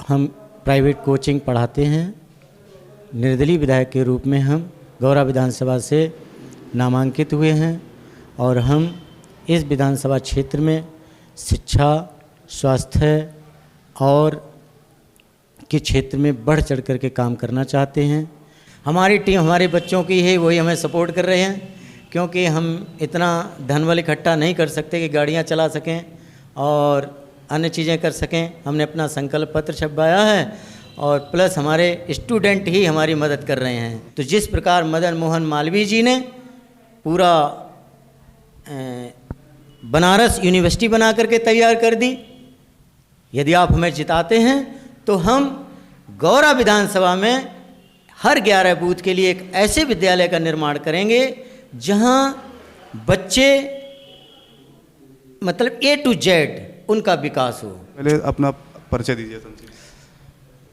हम private coaching पढ़ाते हैं। निर्दलीय विधायक के रूप में हम गौरा विधानसभा से नामांकित हुए हैं और हम इस विधानसभा क्षेत्र में शिक्षा, स्वास्थ्य और के क्षेत्र में बढ़ चढ़ कर के काम करना चाहते हैं। हमारी टीम हमारे बच्चों की है, वही हमें सपोर्ट कर रहे हैं, क्योंकि हम इतना धन बल इकट्ठा नहीं कर सकते कि गाड़ियां चला सकें और अन्य चीज़ें कर सकें। हमने अपना संकल्प पत्र छपवाया है और प्लस हमारे स्टूडेंट ही हमारी मदद कर रहे हैं। तो जिस प्रकार मदन मोहन मालवीय जी ने पूरा बनारस यूनिवर्सिटी बना करके तैयार कर दी, यदि आप हमें जिताते हैं तो हम गौरा विधानसभा में हर 11 बूथ के लिए एक ऐसे विद्यालय का निर्माण करेंगे जहां बच्चे मतलब A to Z उनका विकास हो। पहले अपना परिचय दीजिए।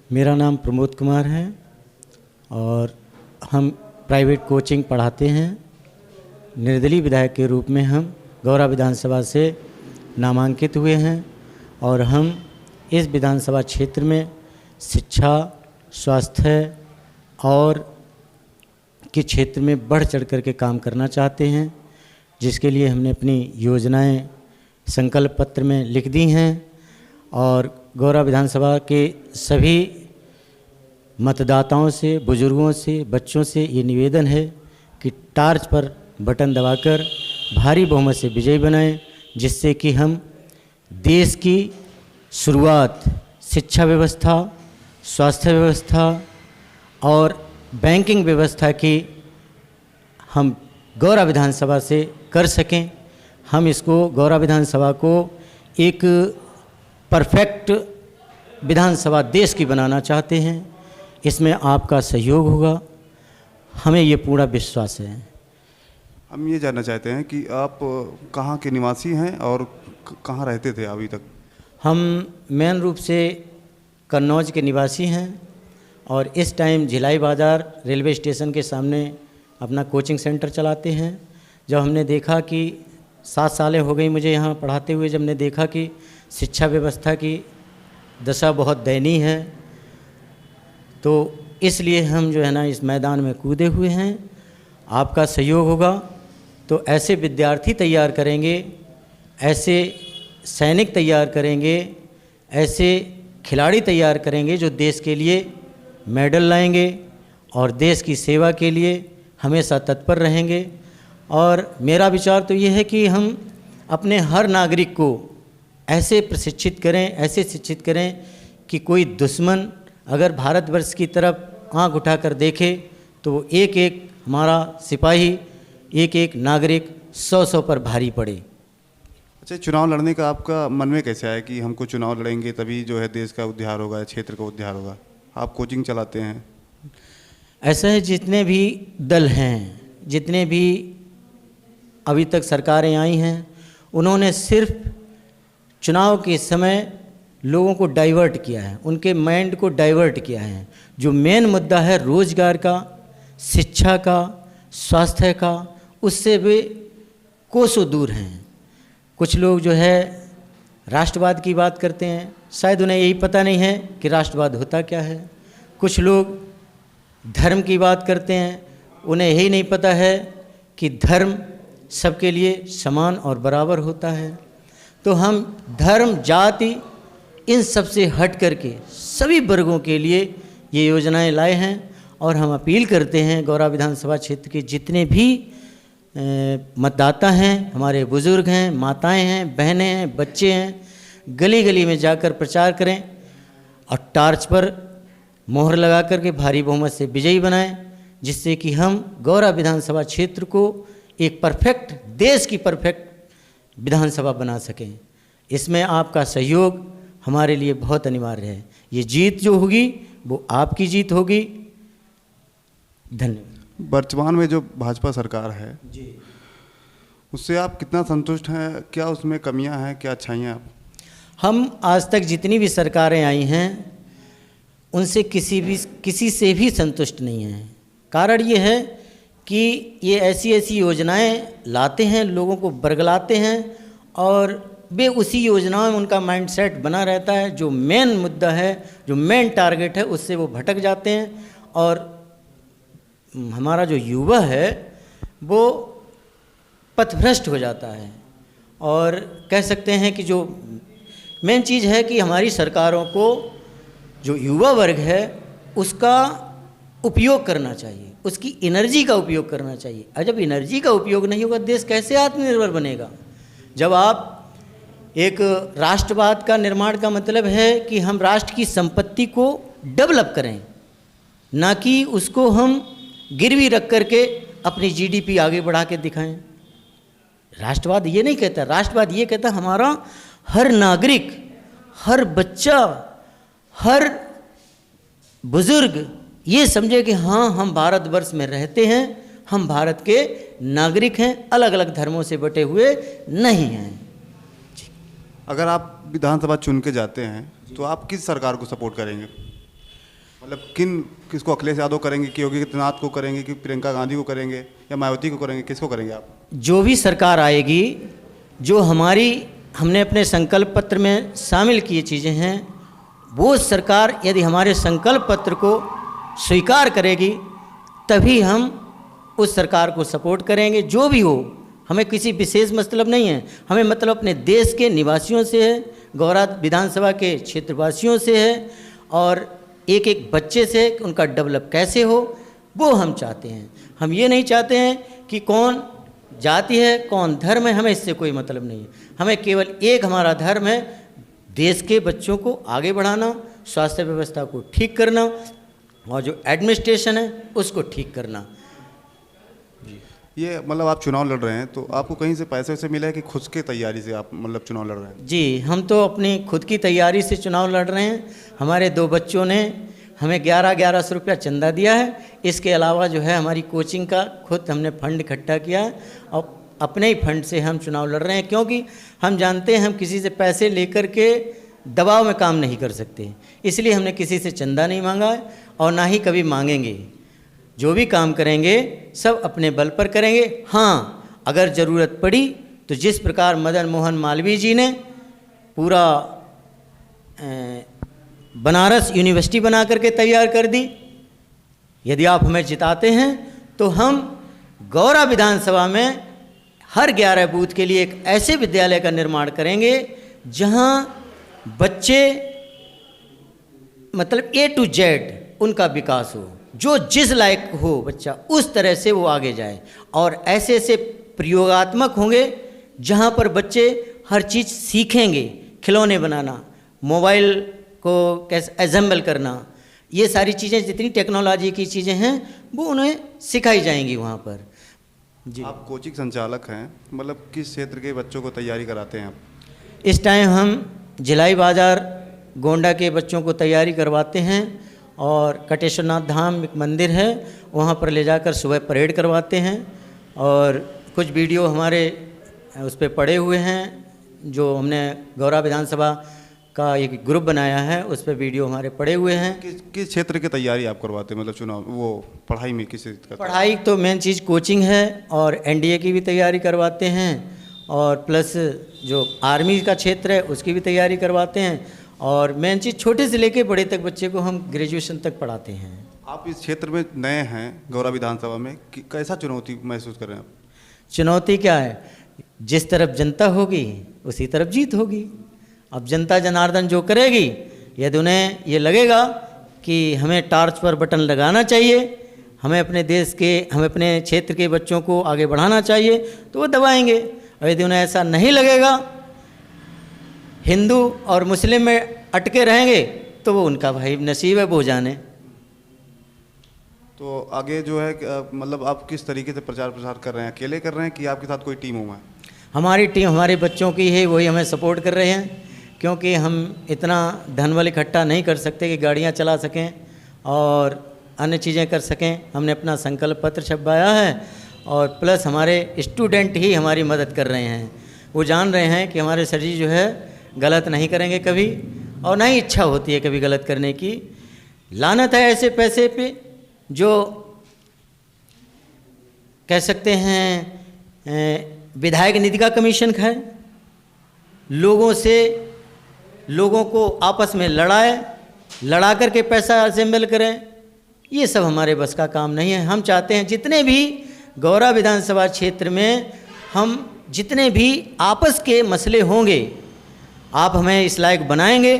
मेरा नाम प्रमोद कुमार है और हम प्राइवेट कोचिंग पढ़ाते हैं। निर्दलीय विधायक के रूप में हम गौरा विधानसभा से नामांकित हुए हैं और हम इस विधानसभा क्षेत्र में शिक्षा, स्वास्थ्य और के क्षेत्र में बढ़ चढ़ कर के काम करना चाहते हैं, जिसके लिए हमने अपनी योजनाएं संकल्प पत्र में लिख दी हैं। और गौरा विधानसभा के सभी मतदाताओं से, बुजुर्गों से, बच्चों से ये निवेदन है कि टार्च पर बटन दबाकर भारी बहुमत से विजयी बनाएं, जिससे कि हम देश की शुरुआत शिक्षा व्यवस्था, स्वास्थ्य व्यवस्था और बैंकिंग व्यवस्था की हम गौरा विधानसभा से कर सकें। हम इसको गौरा विधानसभा को एक परफेक्ट विधानसभा देश की बनाना चाहते हैं। इसमें आपका सहयोग होगा, हमें ये पूरा विश्वास है। हम ये जानना चाहते हैं कि आप कहाँ के निवासी हैं और कहाँ रहते थे अभी तक? हम मेन रूप से कन्नौज के निवासी हैं और इस टाइम झिलाई बाज़ार रेलवे स्टेशन के सामने अपना कोचिंग सेंटर चलाते हैं। जब हमने देखा कि 7 सालें हो गई मुझे यहाँ पढ़ाते हुए, जब हमने देखा कि शिक्षा व्यवस्था की दशा बहुत दयनीय है, तो इसलिए हम जो है ना इस मैदान में कूदे हुए हैं। आपका सहयोग होगा तो ऐसे विद्यार्थी तैयार करेंगे, ऐसे सैनिक तैयार करेंगे, ऐसे खिलाड़ी तैयार करेंगे जो देश के लिए मेडल लाएंगे और देश की सेवा के लिए हमेशा तत्पर रहेंगे। और मेरा विचार तो ये है कि हम अपने हर नागरिक को ऐसे प्रशिक्षित करें, ऐसे शिक्षित करें कि कोई दुश्मन अगर भारतवर्ष की तरफ आंख उठाकर देखे तो एक एक हमारा सिपाही, एक एक नागरिक 100-100 पर भारी पड़े। अच्छा, चुनाव लड़ने का आपका मन में कैसे आया कि हमको चुनाव लड़ेंगे तभी जो है देश का उद्धार होगा, क्षेत्र का उद्धार होगा? आप कोचिंग चलाते हैं। ऐसा है, जितने भी दल हैं, जितने भी अभी तक सरकारें आई हैं, उन्होंने सिर्फ चुनाव के समय लोगों को डाइवर्ट किया है, उनके माइंड को डाइवर्ट किया है। जो मेन मुद्दा है रोजगार का, शिक्षा का, स्वास्थ्य का, उससे वे कोसों दूर हैं। कुछ लोग जो है राष्ट्रवाद की बात करते हैं, शायद उन्हें यही पता नहीं है कि राष्ट्रवाद होता क्या है। कुछ लोग धर्म की बात करते हैं, उन्हें यही नहीं पता है कि धर्म सबके लिए समान और बराबर होता है। तो हम धर्म, जाति, इन सब से हट करके सभी वर्गों के लिए ये योजनाएं लाए हैं। और हम अपील करते हैं गौरा विधानसभा क्षेत्र के जितने भी मतदाता हैं, हमारे बुज़ुर्ग हैं, माताएं हैं, बहनें हैं, बच्चे हैं, गली गली में जाकर प्रचार करें और टार्च पर मोहर लगा करके भारी बहुमत से विजयी बनाएं, जिससे कि हम गौरा विधानसभा क्षेत्र को एक परफेक्ट, देश की परफेक्ट विधानसभा बना सकें। इसमें आपका सहयोग हमारे लिए बहुत अनिवार्य है। ये जीत जो होगी वो आपकी जीत होगी। धन्यवाद। वर्तमान में जो भाजपा सरकार है जी, उससे आप कितना संतुष्ट हैं? क्या उसमें कमियां हैं, क्या अच्छाइयाँ? हम आज तक जितनी भी सरकारें आई हैं उनसे किसी से भी संतुष्ट नहीं हैं। कारण ये है कि ये ऐसी ऐसी योजनाएं लाते हैं, लोगों को बरगलाते हैं और वे उसी योजनाओं में उनका माइंडसेट बना रहता है, जो मेन मुद्दा है, जो मेन टारगेट है, उससे वो भटक जाते हैं। और हमारा जो युवा है वो पथभ्रष्ट हो जाता है। और कह सकते हैं कि जो मेन चीज़ है कि हमारी सरकारों को जो युवा वर्ग है उसका उपयोग करना चाहिए, उसकी एनर्जी का उपयोग करना चाहिए। और जब एनर्जी का उपयोग नहीं होगा, देश कैसे आत्मनिर्भर बनेगा? जब आप एक राष्ट्रवाद का निर्माण का मतलब है कि हम राष्ट्र की संपत्ति को डेवलप करें, ना कि उसको हम गिरवी रख करके अपनी जीडीपी आगे बढ़ा के दिखाएं। राष्ट्रवाद ये नहीं कहता, राष्ट्रवाद ये कहता हमारा हर नागरिक, हर बच्चा, हर बुजुर्ग ये समझे कि हाँ, हम भारतवर्ष में रहते हैं, हम भारत के नागरिक हैं, अलग अलग धर्मों से बटे हुए नहीं हैं। अगर आप विधानसभा चुन के जाते हैं तो आप किस सरकार को सपोर्ट करेंगे? मतलब किसको अखिलेश यादव करेंगे, कि योगी आदित्यनाथ को करेंगे, कि प्रियंका गांधी को करेंगे, या मायावती को करेंगे? किसको करेंगे आप? जो भी सरकार आएगी, जो हमने अपने संकल्प पत्र में शामिल किए चीज़ें हैं, वो सरकार यदि हमारे संकल्प पत्र को स्वीकार करेगी तभी हम उस सरकार को सपोर्ट करेंगे। जो भी हो, हमें किसी विशेष मतलब नहीं है, हमें मतलब अपने देश के निवासियों से है, गौरा विधानसभा के क्षेत्रवासियों से है, और एक एक बच्चे से उनका डेवलप कैसे हो वो हम चाहते हैं। हम ये नहीं चाहते हैं कि कौन जाति है, कौन धर्म है, हमें इससे कोई मतलब नहीं है। हमें केवल एक हमारा धर्म है, देश के बच्चों को आगे बढ़ाना, स्वास्थ्य व्यवस्था को ठीक करना, और जो एडमिनिस्ट्रेशन है उसको ठीक करना। ये मतलब आप चुनाव लड़ रहे हैं तो आपको कहीं से पैसे वैसे मिला है कि खुद के तैयारी से आप मतलब चुनाव लड़ रहे हैं? जी, हम तो अपनी खुद की तैयारी से चुनाव लड़ रहे हैं। हमारे 2 बच्चों ने हमें 1100 रुपया चंदा दिया है। इसके अलावा जो है हमारी कोचिंग का खुद हमने फंड इकट्ठा किया है, और अपने ही फंड से हम चुनाव लड़ रहे हैं, क्योंकि हम जानते हैं हम किसी से पैसे लेकर के दबाव में काम नहीं कर सकते। इसलिए हमने किसी से चंदा नहीं मांगा है और ना ही कभी मांगेंगे। जो भी काम करेंगे सब अपने बल पर करेंगे। हाँ, अगर ज़रूरत पड़ी तो जिस प्रकार मदन मोहन मालवीय जी ने पूरा बनारस यूनिवर्सिटी बना करके तैयार कर दी, यदि आप हमें जिताते हैं तो हम गौरा विधानसभा में हर 11 बूथ के लिए एक ऐसे विद्यालय का निर्माण करेंगे जहां बच्चे मतलब A to Z उनका विकास हो, जो जिस लायक हो बच्चा उस तरह से वो आगे जाए। और ऐसे ऐसे प्रयोगात्मक होंगे जहाँ पर बच्चे हर चीज़ सीखेंगे, खिलौने बनाना, मोबाइल को कैसे असेंबल करना, ये सारी चीज़ें जितनी टेक्नोलॉजी की चीज़ें हैं वो उन्हें सिखाई जाएंगी वहाँ पर। जी, आप कोचिंग संचालक हैं, मतलब किस क्षेत्र के बच्चों को तैयारी कराते हैं आप? इस टाइम हम जिलाई बाज़ार गोंडा के बच्चों को तैयारी करवाते हैं, और कटेश्वरनाथ धाम एक मंदिर है वहाँ पर ले जाकर सुबह परेड करवाते हैं। और कुछ वीडियो हमारे उस पर पड़े हुए हैं, जो हमने गौरा विधानसभा का एक ग्रुप बनाया है, उस पर वीडियो हमारे पड़े हुए हैं। किस क्षेत्र की तैयारी आप करवाते हैं? मतलब चुनाव वो पढ़ाई में किस चीज़ का? पढ़ाई तो मेन चीज़ कोचिंग है, और एनडीए की भी तैयारी करवाते हैं, और प्लस जो आर्मी का क्षेत्र है उसकी भी तैयारी करवाते हैं, और मेन चीज़ छोटे से लेके बड़े तक बच्चे को हम ग्रेजुएशन तक पढ़ाते हैं। आप इस क्षेत्र में नए हैं गौरा विधानसभा में, कैसा चुनौती महसूस कर रहे हैं आप? चुनौती क्या है, जिस तरफ जनता होगी उसी तरफ जीत होगी। अब जनता जनार्दन जो करेगी, यदि उन्हें ये लगेगा कि हमें टार्च पर बटन लगाना चाहिए, हमें अपने देश के, हमें अपने क्षेत्र के बच्चों को आगे बढ़ाना चाहिए, तो वो दबाएंगे। और यदि उन्हें ऐसा नहीं लगेगा, हिंदू और मुस्लिम में अटके रहेंगे, तो वो उनका भाई नसीब है, वो जाने। तो आगे जो है मतलब आप किस तरीके से प्रचार प्रसार कर रहे हैं? अकेले कर रहे हैं कि आपके साथ कोई टीम हुआ है? हमारी टीम हमारे बच्चों की है, वही हमें सपोर्ट कर रहे हैं, क्योंकि हम इतना धन बल इकट्ठा नहीं कर सकते कि गाड़ियाँ चला सकें और अन्य चीज़ें कर सकें। हमने अपना संकल्प पत्र छपवाया है, और प्लस हमारे स्टूडेंट ही हमारी मदद कर रहे हैं। वो जान रहे हैं कि हमारे सर जी जो है गलत नहीं करेंगे कभी, और ना ही इच्छा होती है कभी गलत करने की। लानत है ऐसे पैसे पे जो कह सकते हैं विधायक निधि का कमीशन खाए। लोगों को आपस में लड़ा करके पैसा असेंबल करें, ये सब हमारे बस का काम नहीं है। हम चाहते हैं जितने भी गौरा विधानसभा क्षेत्र में हम जितने भी आपस के मसले होंगे, आप हमें इस लायक बनाएंगे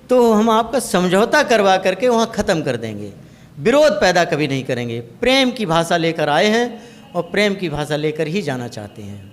तो हम आपका समझौता करवा करके वहाँ ख़त्म कर देंगे। विरोध पैदा कभी नहीं करेंगे। प्रेम की भाषा लेकर आए हैं और प्रेम की भाषा लेकर ही जाना चाहते हैं।